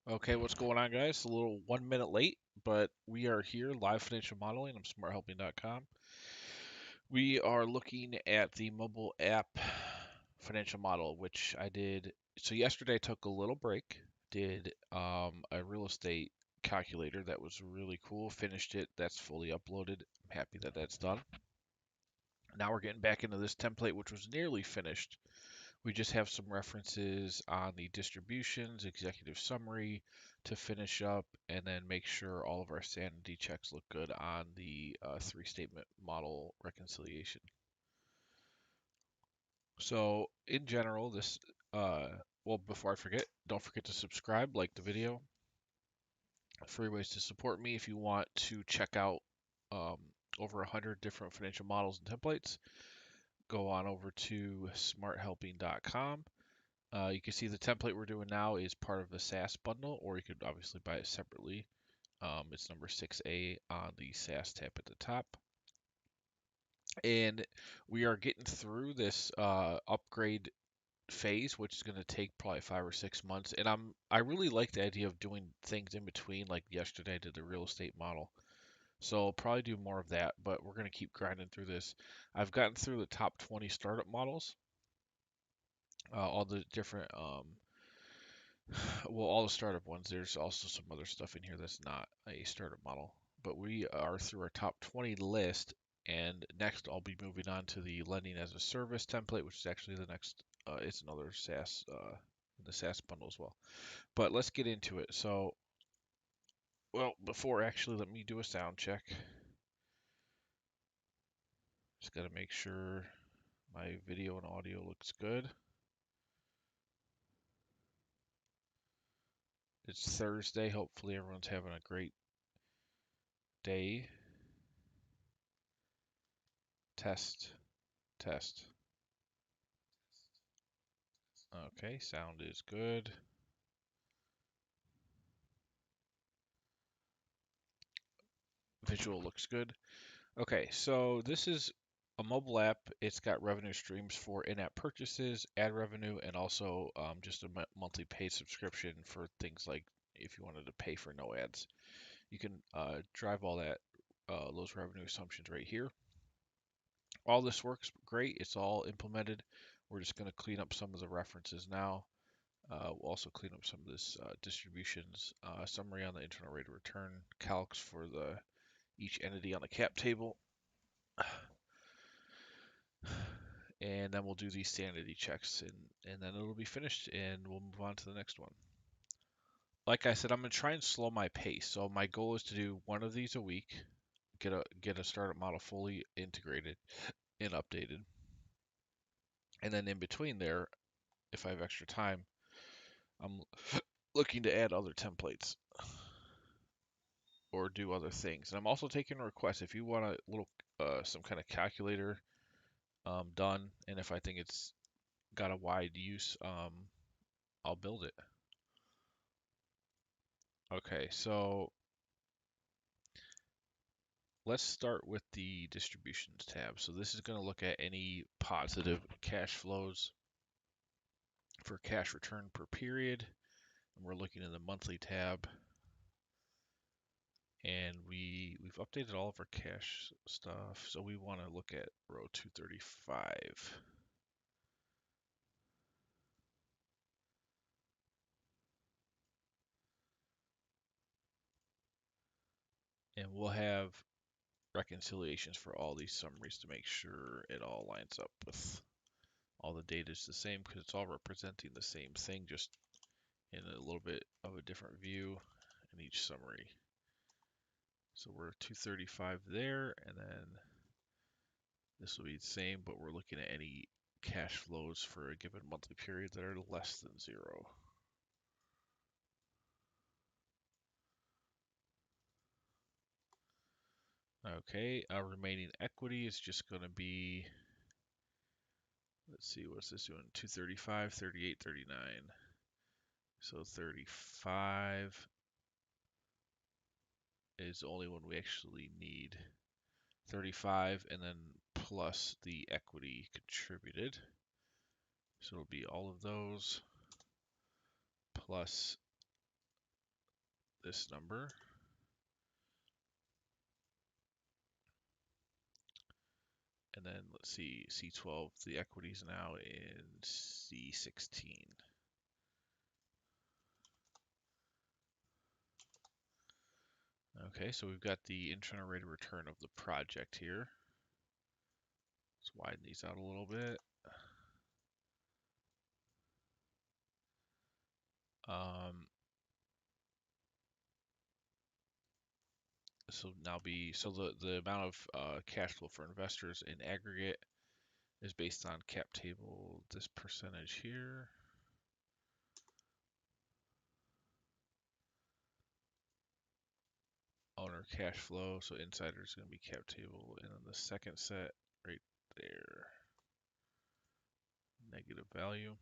Okay, what's going on, guys? A little 1 minute late, but we are here, live financial modeling. I'm smarthelping.com. We are looking at the mobile app financial model, which I did. So yesterday I took a little break, did a real estate calculator that was really cool, finished it. That's fully uploaded. I'm happy that that's done. Now we're getting back into this template, which was nearly finished. We just have some references on the distributions, executive summary to finish up, and then make sure all of our sanity checks look good on the three statement model reconciliation. So, in general, well, before I forget, don't forget to subscribe, like the video. Free ways to support me if you want to check out um, over 100 different financial models and templates. Go on over to smarthelping.com. You can see the template we're doing now is part of the SaaS bundle, or you could obviously buy it separately. It's number 6A on the SaaS tab at the top. And we are getting through this upgrade phase, which is going to take probably 5 or 6 months. And I really like the idea of doing things in between, like yesterday I did the real estate model. So I'll probably do more of that, but we're going to keep grinding through this. I've gotten through the top 20 startup models, all the different well, all the startup ones. There's also some other stuff in here that's not a startup model, but we are through our top 20 list. And next, I'll be moving on to the lending as a service template, which is actually the next. It's another SaaS, the SaaS bundle as well. But let's get into it. So, well, before actually, let me do a sound check. Just got to make sure my video and audio looks good. It's Thursday. Hopefully, everyone's having a great day. Test, test. Okay, sound is good. Visual looks good. Okay, so this is a mobile app. It's got revenue streams for in-app purchases, ad revenue, and also just a monthly paid subscription for things like if you wanted to pay for no ads. You can drive all that those revenue assumptions right here. All this works great. It's all implemented. We're just going to clean up some of the references now. We'll also clean up some of this distributions, summary on the internal rate of return, calcs for the each entity on the cap table, and then we'll do these sanity checks, and then it'll be finished, and we'll move on to the next one. Like I said, I'm gonna try and slow my pace. So my goal is to do one of these a week, get a startup model fully integrated and updated, and then in between there, if I have extra time, I'm looking to add other templates or do other things. And I'm also taking requests. If you want a little some kind of calculator done, and if I think it's got a wide use, I'll build it. Okay, so let's start with the distributions tab. So this is going to look at any positive cash flows for cash return per period. And we're looking in the monthly tab. And we've updated all of our cash stuff. So we want to look at row 235. And we'll have reconciliations for all these summaries to make sure it all lines up with all the data is the same because it's all representing the same thing, just in a little bit of a different view in each summary. So we're 235 there, and then this will be the same, but we're looking at any cash flows for a given monthly period that are less than 0. Okay, our remaining equity is just going to be, let's see, what's this doing? 235, 38, 39. So 35 is the only one we actually need. 35 and then plus the equity contributed. So it'll be all of those plus this number. And then let's see, C12, the equity's now in C16. Okay, so we've got the internal rate of return of the project here. Let's widen these out a little bit. So the amount of cash flow for investors in aggregate is based on cap table, this percentage here. Owner cash flow, so insider is going to be cap table, and then the second set right there, negative value.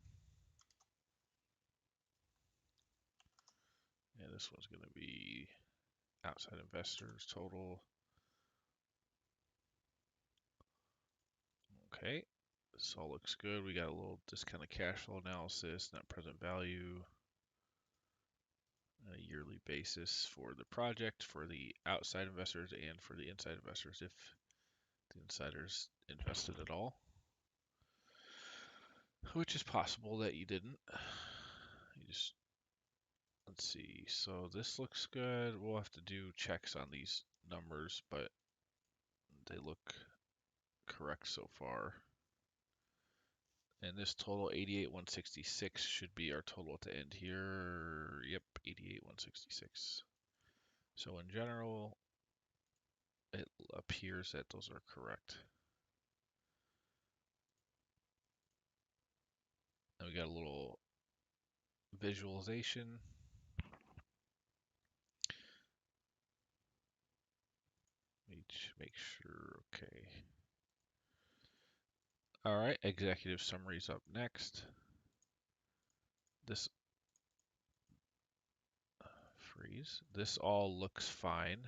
And this one's going to be outside investors total. Okay, this all looks good. We got a little discounted cash flow analysis, net present value, on a yearly basis for the project, for the outside investors, and for the inside investors if the insiders invested at all, which is possible that you didn't. You just, let's see. So this looks good. We'll have to do checks on these numbers, but they look correct so far. And this total 88,166 should be our total at the end here. Yep, 88,166. So in general, it appears that those are correct. And we got a little visualization. Let me make sure. Okay. All right, executive summaries up next. This freeze. This all looks fine.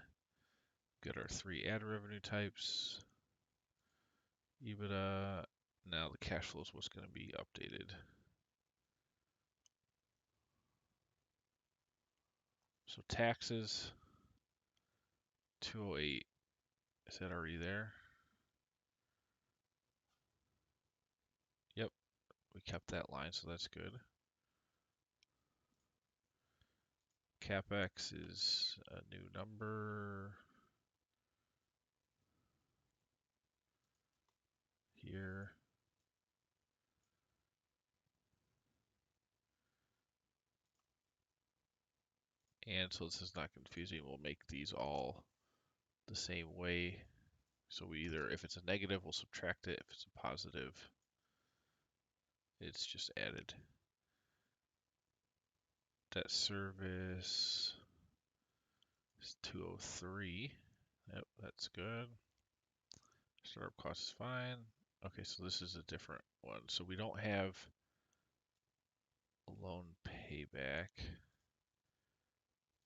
Got our 3 ad revenue types. EBITDA. Now the cash flow is what's going to be updated. So taxes, 208. Is that already there? Yep, we kept that line, so that's good. CapEx is a new number here. And so this is not confusing. We'll make these all the same way. So we either, if it's a negative, we'll subtract it. If it's a positive, it's just added. Debt service is 203. Yep, that's good. Startup cost is fine. Okay, so this is a different one. So we don't have a loan payback.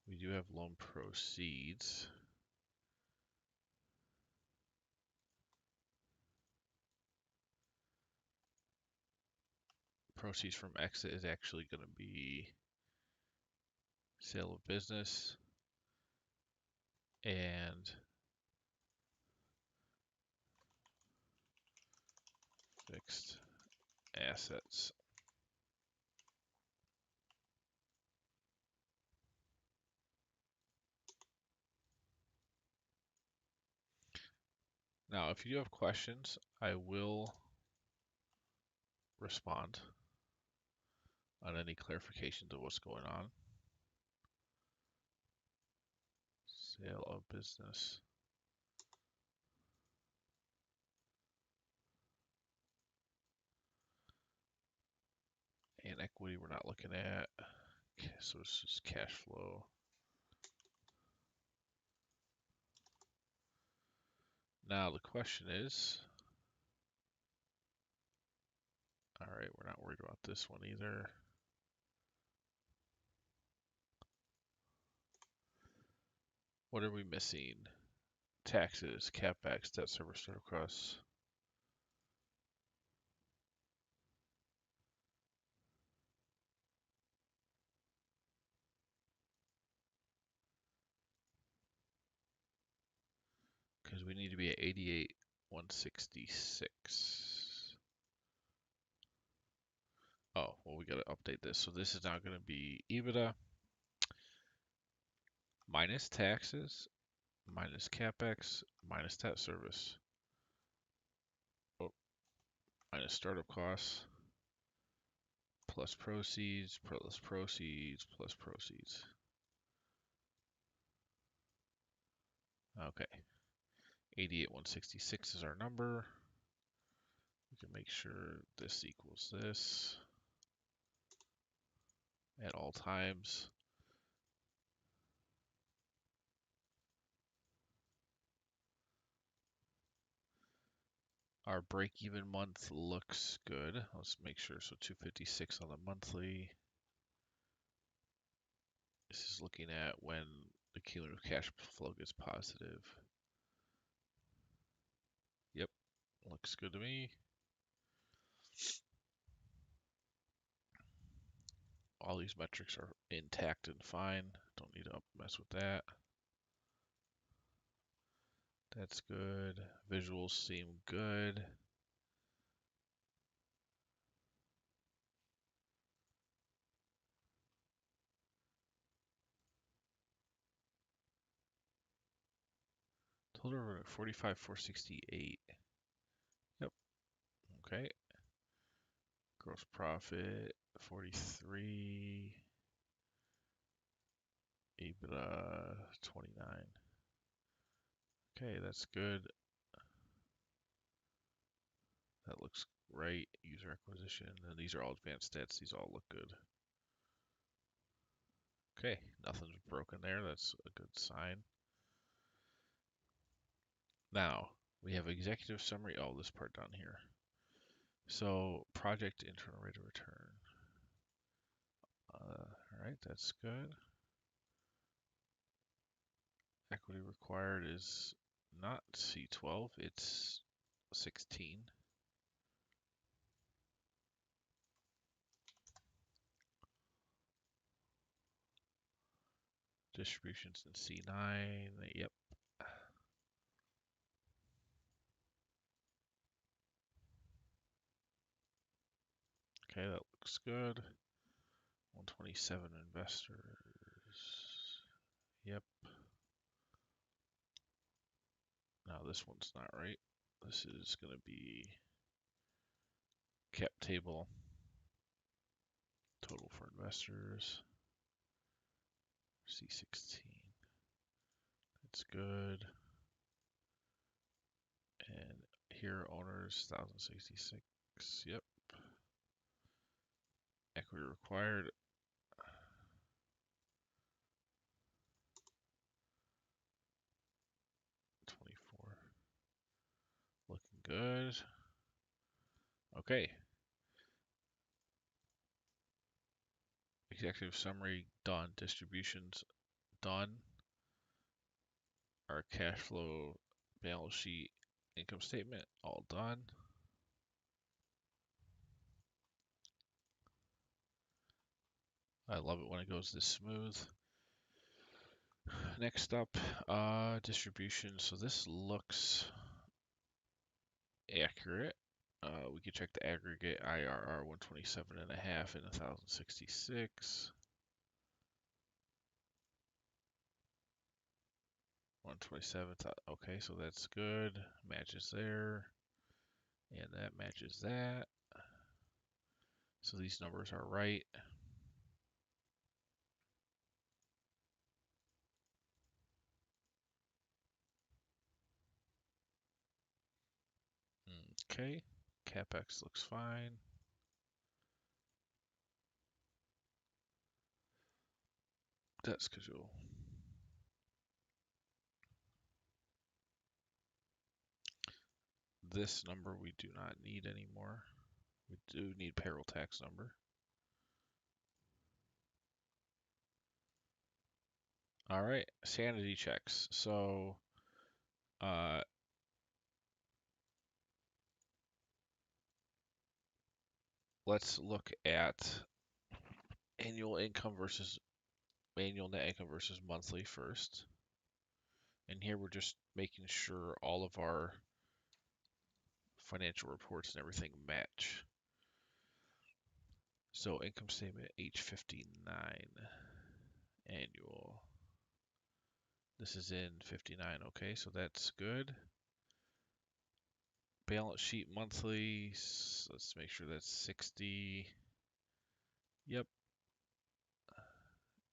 We do have loan proceeds. Proceeds from exit is actually going to be sale of business and fixed assets. Now, if you do have questions, I will respond on any clarifications of what's going on. Sale of business. And equity we're not looking at. Okay, so it's just cash flow. Now the question is, all right, we're not worried about this one either. What are we missing? Taxes, CapEx, debt service, startup costs. because we need to be at 88,166. Oh, well, we got to update this. So this is now going to be EBITDA minus taxes, minus capex, minus debt service, oh, minus startup costs, plus proceeds, plus proceeds, plus proceeds. Okay, 88,166 is our number. We can make sure this equals this at all times. Our break-even month looks good. Let's make sure. So 256 on the monthly. This is looking at when the cumulative cash flow gets positive. Yep, looks good to me. All these metrics are intact and fine. Don't need to mess with that. That's good. Visuals seem good. Total revenue 45,468. Yep. Okay. Gross profit 43. EBITDA 29. Okay, that's good. That looks right. User acquisition. And these are all advanced stats. These all look good. Okay, nothing's broken there. That's a good sign. Now, we have executive summary. Oh, this part down here. So, project internal rate of return. All right, that's good. Equity required is not C12, it's 16. Distributions in C9. Yep. Okay, that looks good. 127 investors. Yep. Now this one's not right. This is going to be cap table. Total for investors. C16. That's good. And here owners 1066. Yep. Equity required. 24. Looking good. Okay. Executive summary done. Distributions done. Our cash flow, balance sheet, income statement all done. I love it when it goes this smooth. Next up, distribution. So this looks accurate. We can check the aggregate IRR 127.5 and 1066. 127. Okay, so that's good. Matches there. And that matches that. So these numbers are right. Okay. CapEx looks fine. Debt schedule. This number we do not need anymore. We do need payroll tax number. All right, sanity checks. So, let's look at annual income versus annual net income versus monthly first. And here we're just making sure all of our financial reports and everything match. So income statement H59 annual. This is in 59, okay, so that's good. Balance sheet monthly, let's make sure that's 60. Yep.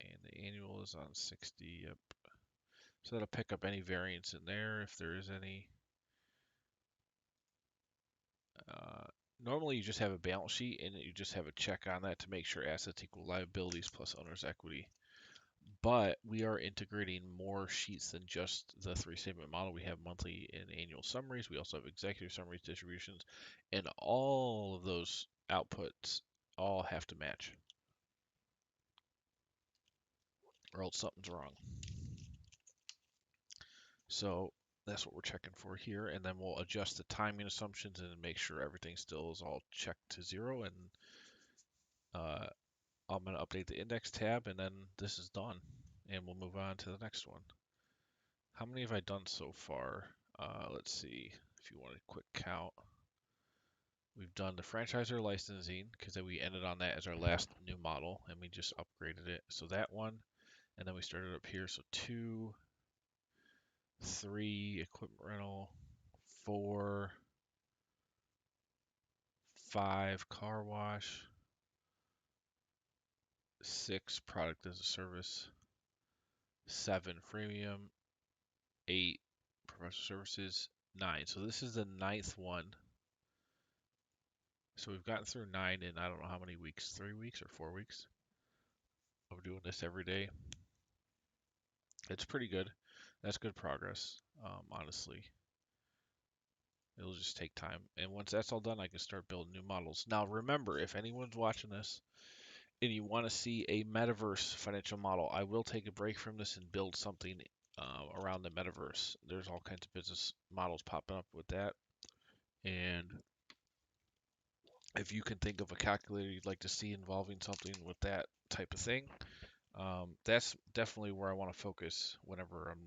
And the annual is on 60, yep. So that'll pick up any variance in there if there is any. Normally you just have a balance sheet and you just have a check on that to make sure assets equal liabilities plus owner's equity. But we are integrating more sheets than just the three statement model. We have monthly and annual summaries. We also have executive summaries, distributions, and all of those outputs all have to match, or else something's wrong. So that's what we're checking for here, and then we'll adjust the timing assumptions and make sure everything still is all checked to 0. And I'm going to update the index tab, and then this is done, and we'll move on to the next one. How many have I done so far? Let's see, if you want a quick count. We've done the franchisor licensing, because we ended on that as our last new model, and we just upgraded it. So that one, and then we started up here. So 2, 3, equipment rental, 4, 5, car wash, 6, product as a service, 7, freemium, 8, professional services, 9. So this is the 9th one. So we've gotten through 9 in I don't know how many weeks, 3 weeks or 4 weeks of doing this every day. It's pretty good. That's good progress, honestly. It'll just take time. And once that's all done, I can start building new models. Now, remember, if anyone's watching this and you want to see a metaverse financial model, I will take a break from this and build something around the metaverse. There's all kinds of business models popping up with that. And if you can think of a calculator you'd like to see involving something with that type of thing, that's definitely where I want to focus whenever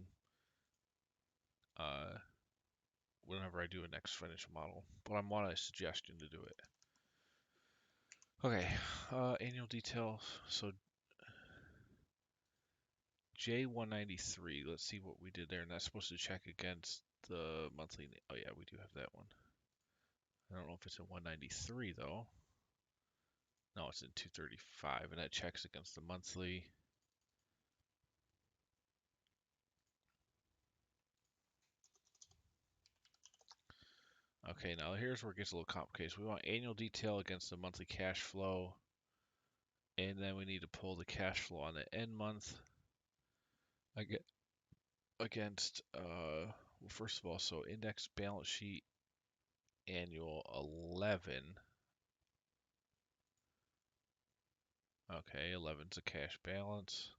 I do a next financial model. But I want a suggestion to do it. Okay, annual detail. So J193. Let's see what we did there, and that's supposed to check against the monthly. Oh yeah, we do have that one. I don't know if it's in 193 though. No, it's in 235, and that checks against the monthly. Okay, now here's where it gets a little complicated. So we want annual detail against the monthly cash flow, and then we need to pull the cash flow on the end month against, well, first of all, so index balance sheet annual 11. Okay, 11's a cash balance.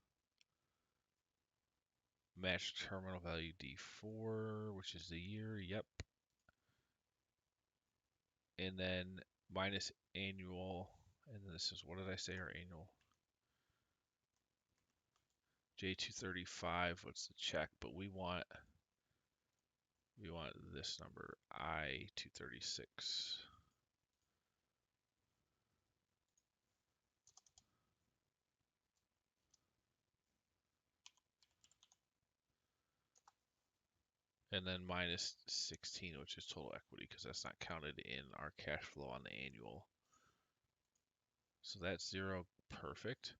Match terminal value D4, which is the year. Yep. And then minus annual, and this is, what did I say, our annual? J235, what's the check? But we want this number, I236. And then minus 16, which is total equity, because that's not counted in our cash flow on the annual. So that's 0, perfect.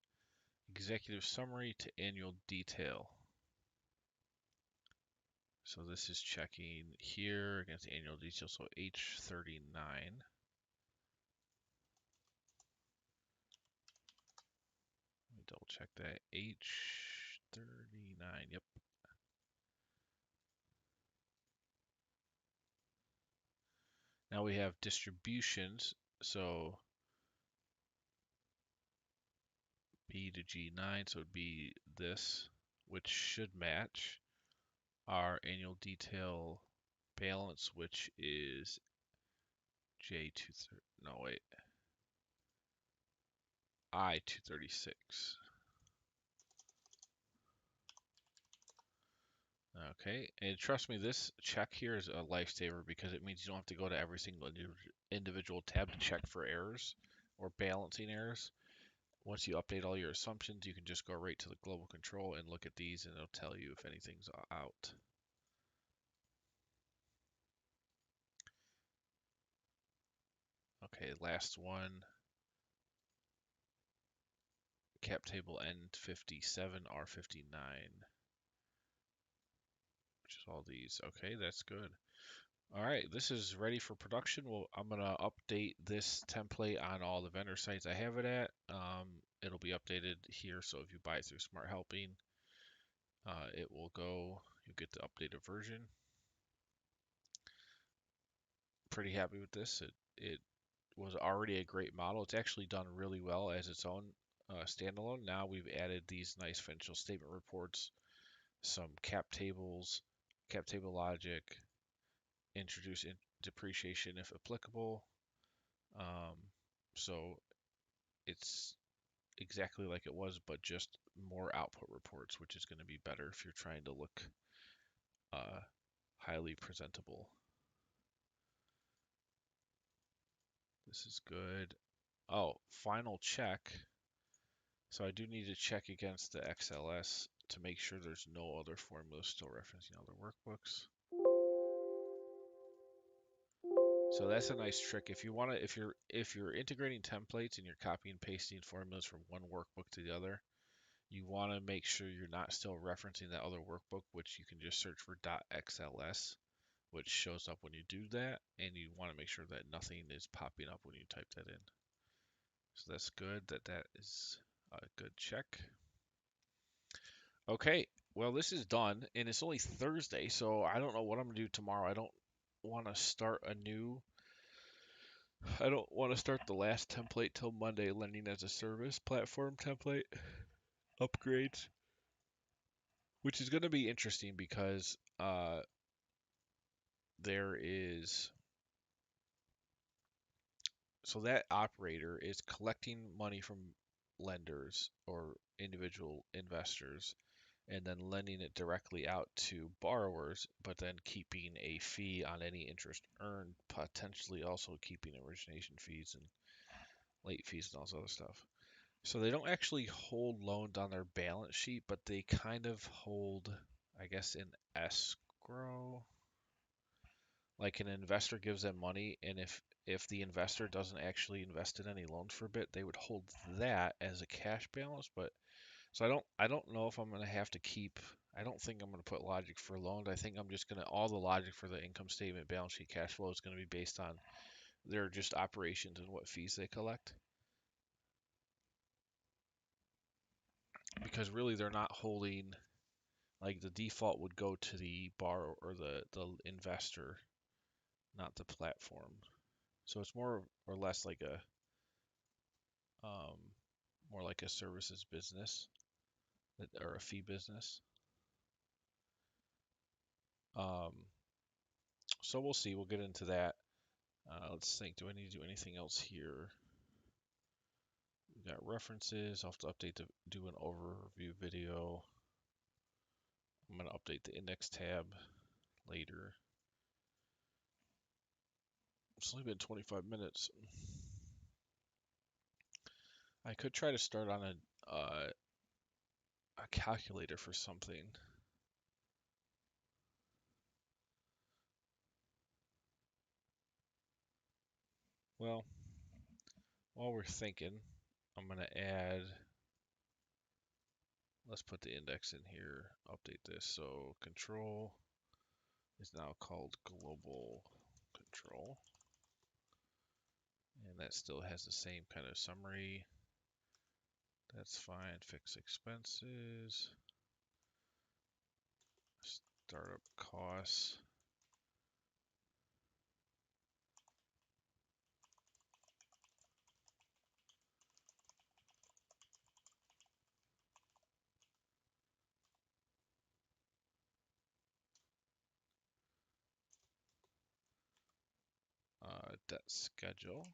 Executive summary to annual detail. So this is checking here against annual detail, so H39. Let me double check that. H39, yep. Now we have distributions, so B to G9, so it'd be this, which should match our annual detail balance, which is J230, no wait, I236. Okay, and trust me, this check here is a lifesaver because it means you don't have to go to every single individual tab to check for errors or balancing errors. Once you update all your assumptions, you can just go right to the global control and look at these, and it'll tell you if anything's out. Okay, last one. Cap table N57 R59, which is all these. Okay, that's good. All right, this is ready for production. Well, I'm gonna update this template on all the vendor sites I have it at. It'll be updated here, so if you buy it through SmartHelping, it will go. You get the updated version. Pretty happy with this. It was already a great model. It's actually done really well as its own standalone. Now we've added these nice financial statement reports, some cap tables, cap table logic, introduce depreciation if applicable. Um, so it's exactly like it was, but just more output reports, which is going to be better if you're trying to look uh, highly presentable. This is good. Oh, final check. So I do need to check against the XLS to make sure there's no other formulas still referencing other workbooks. So that's a nice trick. If you want to, if you're integrating templates and you're copying and pasting formulas from one workbook to the other, you want to make sure you're not still referencing that other workbook, which you can just search for .xls, which shows up when you do that, and you want to make sure that nothing is popping up when you type that in. So that's good. That is a good check. Okay, well, this is done, and it's only Thursday, so I don't know what I'm gonna do tomorrow. I don't want to start a new. I don't want to start the last template till Monday, lending as a service platform template upgrades, which is going to be interesting because there is so that operator is collecting money from lenders or individual investors and then lending it directly out to borrowers, but then keeping a fee on any interest earned, potentially also keeping origination fees and late fees and all this other stuff. So they don't actually hold loans on their balance sheet, but they kind of hold, I guess, in escrow. Like an investor gives them money, and if the investor doesn't actually invest in any loans for a bit, they would hold that as a cash balance. But so I don't know if I'm gonna have to keep. I don't think I'm gonna put logic for loans. I think I'm just gonna all the logic for the income statement, balance sheet, cash flow is gonna be based on their just operations and what fees they collect. Because really they're not holding, like, the default would go to the borrower or the investor, not the platform. So it's more or less like a um, more like a services business or a fee business. Um, so we'll see. We'll get into that. Let's think. Do I need to do anything else here? We got references. I'll have to update do an overview video. I'm gonna update the index tab later. It's only been 25 minutes. I could try to start on a calculator for something. Well, while we're thinking, I'm gonna add. Let's put the index in here. Update this. So control is now called global control, and that still has the same kind of summary. That's fine. Fixed expenses, startup costs. Debt schedule.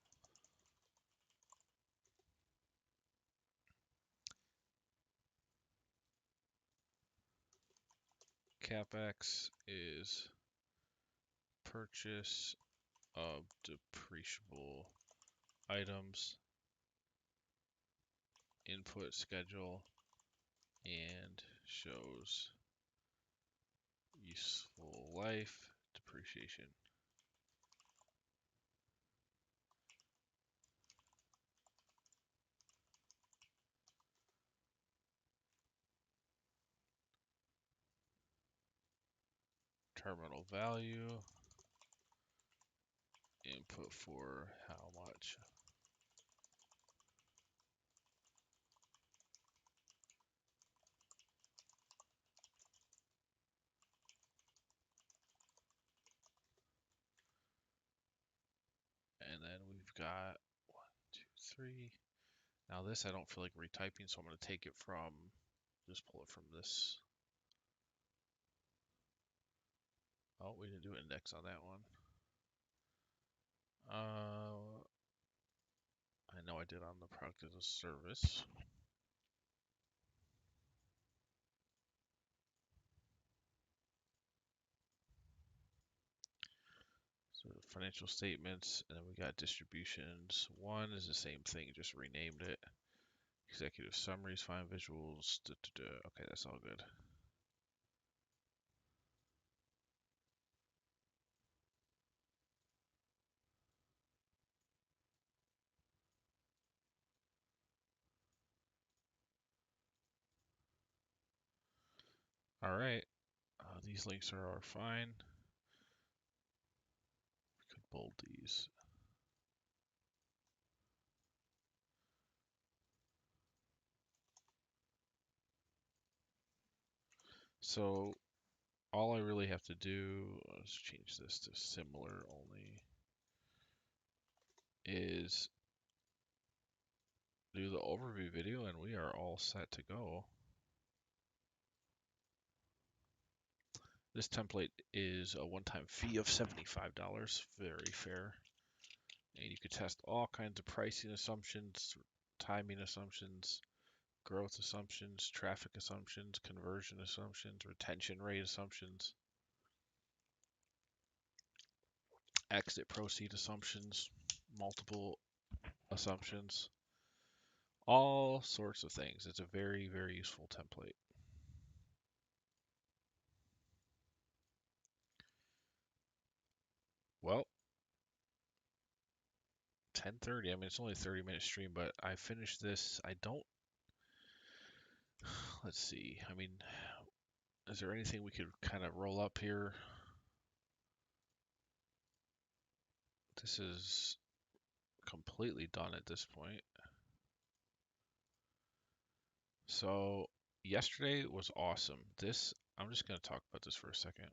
CapEx is purchase of depreciable items, input schedule, and shows useful life depreciation. Terminal value, input for how much. And then we've got 1, 2, 3. Now this I don't feel like retyping, so I'm going to take it from, just pull it from this. Oh, we didn't do index on that one. I know I did on the product as a service. So financial statements, and then we got distributions. One is the same thing, just renamed it. Executive summaries, fine visuals. Okay, that's all good. All right, these links are fine. We could bold these. So all I really have to do, let's change this to similar only, is do the overview video and we are all set to go. This template is a one-time fee of $75, very fair. And you could test all kinds of pricing assumptions, timing assumptions, growth assumptions, traffic assumptions, conversion assumptions, retention rate assumptions, exit proceed assumptions, multiple assumptions, all sorts of things. It's a very, very useful template. Well, 10:30. I mean, it's only a 30-minute stream, but I finished this. I don't. Let's see. I mean, is there anything we could kind of roll up here? This is completely done at this point. So yesterday was awesome. I'm just going to talk about this for a second.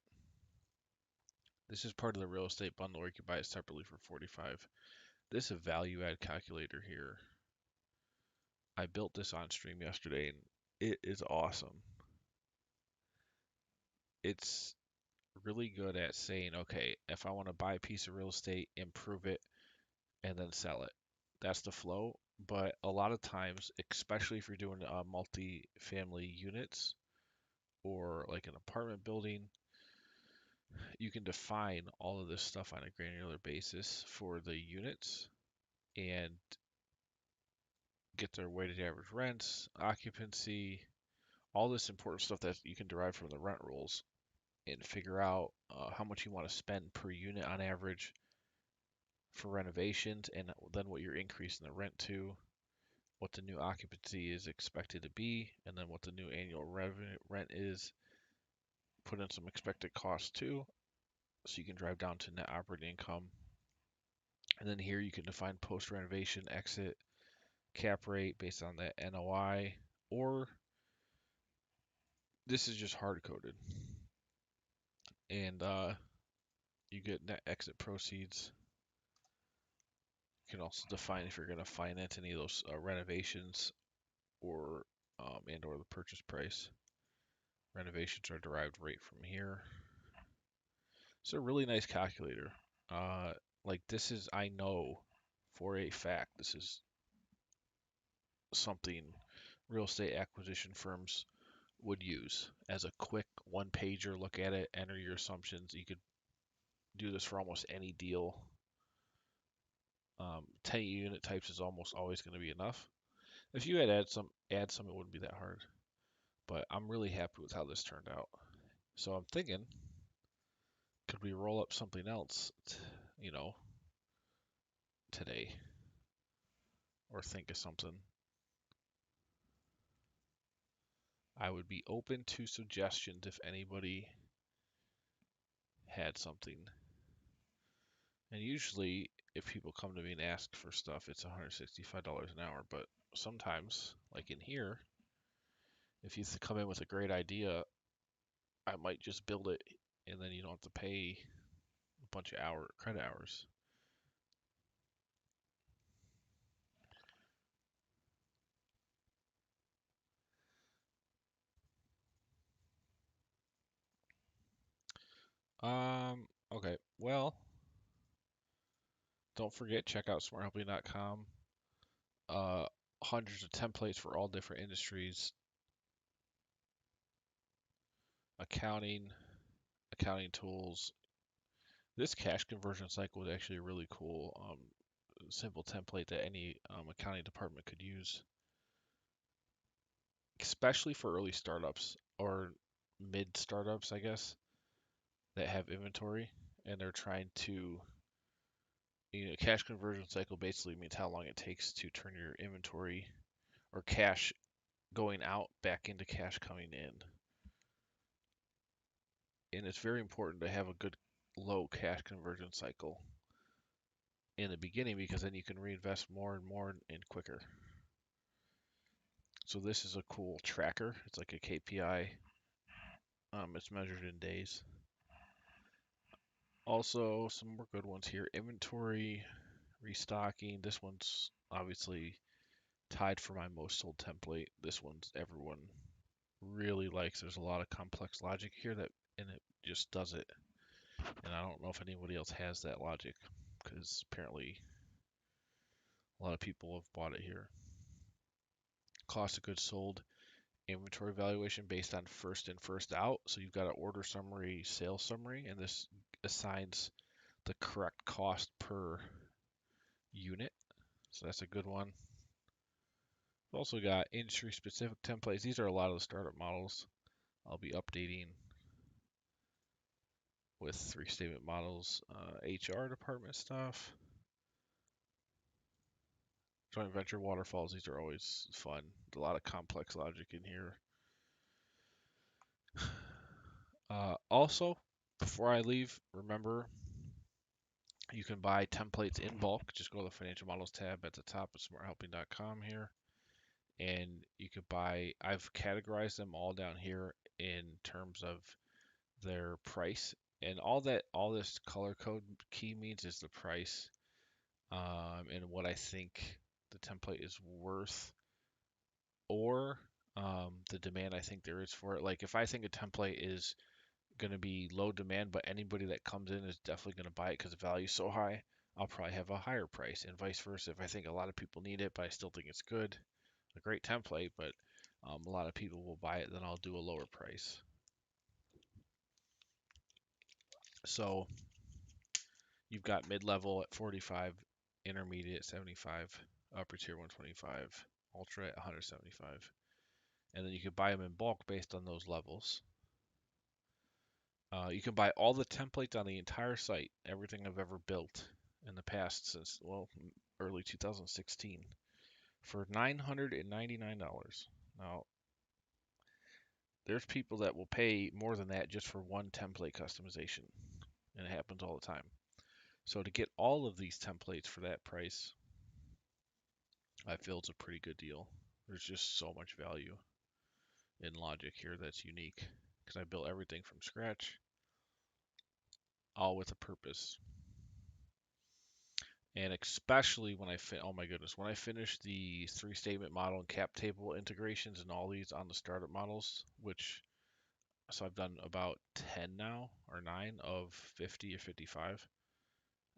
This is part of the real estate bundle where you can buy it separately for 45. This is a value add calculator here. I built this on stream yesterday and it is awesome. It's really good at saying, okay, if I want to buy a piece of real estate, improve it, and then sell it. That's the flow. But a lot of times, especially if you're doing multi-family units or like an apartment building, you can define all of this stuff on a granular basis for the units and get their weighted average rents, occupancy, all this important stuff that you can derive from the rent rolls and figure out how much you want to spend per unit on average for renovations and then what you're increasing the rent to, what the new occupancy is expected to be, and then what the new annual revenue rent is. Put in some expected costs too, so you can drive down to net operating income. And then here you can define post renovation exit cap rate based on that NOI, or this is just hard coded. And you get net exit proceeds. You can also define if you're going to finance any of those renovations or and/or the purchase price. Renovations are derived right from here. It's a really nice calculator. Like this is, I know for a fact, this is something real estate acquisition firms would use as a quick one pager. Look at it, enter your assumptions. You could do this for almost any deal. 10 unit types is almost always going to be enough. If you had add some, it wouldn't be that hard. But I'm really happy with how this turned out. So I'm thinking, could we roll up something else, you know, today, or think of something? I would be open to suggestions if anybody had something. And usually, if people come to me and ask for stuff, it's $165 an hour. But sometimes, like in here, if you come in with a great idea, I might just build it, and then you don't have to pay a bunch of credit hours. Okay. Well, don't forget, check out smarthelping.com. Uh, Hundreds of templates for all different industries, accounting, accounting tools. This cash conversion cycle is actually a really cool, simple template that any accounting department could use, especially for early startups or mid startups, I guess, that have inventory and they're trying to, cash conversion cycle basically means how long it takes to turn your inventory or cash going out back into cash coming in. And it's very important to have a good low cash conversion cycle in the beginning because then you can reinvest more and more and quicker. So this is a cool tracker. It's like a KPI. It's measured in days. Also, some more good ones here. Inventory, restocking. This one's obviously tied for my most sold template. This one's everyone really likes. There's a lot of complex logic here and it just does it. And I don't know if anybody else has that logic because apparently a lot of people have bought it here. Cost of goods sold, inventory valuation based on first in, first out. So you've got an order summary, sales summary, and this assigns the correct cost per unit. So that's a good one. We've also got industry specific templates. These are a lot of the startup models I'll be updating with three statement models, HR department stuff, joint venture waterfalls. These are always fun. A lot of complex logic in here. Also, before I leave, remember you can buy templates in bulk. Just go to the Financial Models tab at the top of SmartHelping.com here, and you could buy. I've categorized them all down here in terms of their price, and all this color code key means is the price, and what I think the template is worth, or the demand I think there is for it. Like if I think a template is going to be low demand, but anybody that comes in is definitely going to buy it because the value is so high, I'll probably have a higher price, and vice versa. If I think a lot of people need it, but I still think it's good, a great template, but a lot of people will buy it, then I'll do a lower price. So you've got mid-level at 45, intermediate at 75, upper tier 125, ultra at 175. And then you can buy them in bulk based on those levels. You can buy all the templates on the entire site, everything I've ever built in the past since, well, early 2016 for $999. Now, there's people that will pay more than that just for one template customization, and it happens all the time. So to get all of these templates for that price, I feel it's a pretty good deal. There's just so much value in logic here that's unique because I built everything from scratch, all with a purpose. And especially when oh my goodness, when I finish the three statement model and cap table integrations and all these on the startup models, so I've done about 10 now or 9 of 50 or 55,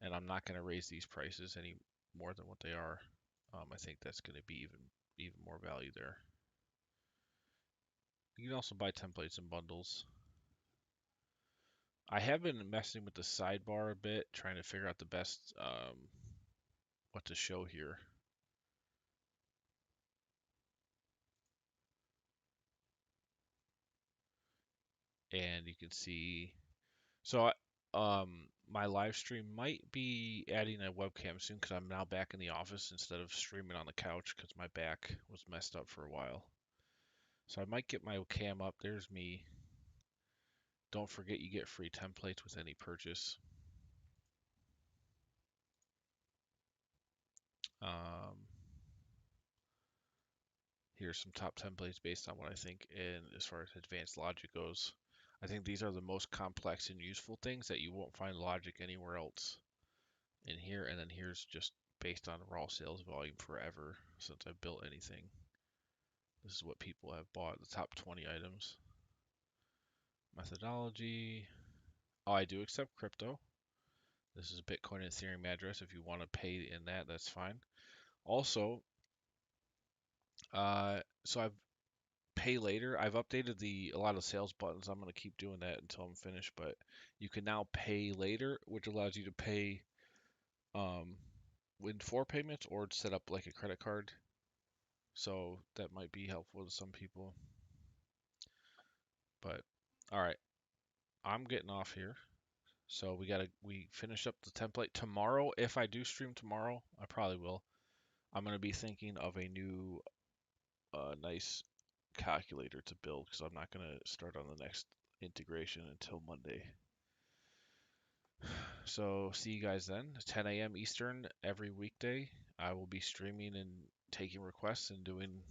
and I'm not going to raise these prices any more than what they are. I think that's going to be even more value there. You can also buy templates in bundles. I have been messing with the sidebar a bit, trying to figure out the best what to show here. And you can see, so my live stream might be adding a webcam soon because I'm now back in the office instead of streaming on the couch because my back was messed up for a while. So I might get my cam up. There's me. Don't forget you get free templates with any purchase. Um, Here's some top templates based on what I think, and as far as advanced logic goes, I think these are the most complex and useful things that you won't find logic anywhere else in here. And then here's just based on raw sales volume forever since I've built anything. This is what people have bought, the top 20 items. Methodology. Oh, I do accept crypto. This is a Bitcoin and Ethereum address. If you want to pay in that, that's fine. Also, so I've pay later. I've updated a lot of sales buttons. I'm going to keep doing that until I'm finished, but you can now pay later, which allows you to pay um, in 4 payments or set up like a credit card. So that might be helpful to some people. But all right, I'm getting off here. So we finish up the template tomorrow. If I do stream tomorrow, I probably will. I'm going to be thinking of a new nice calculator to build because I'm not going to start on the next integration until Monday. So see you guys then. 10 a.m. Eastern every weekday. I will be streaming and taking requests and doing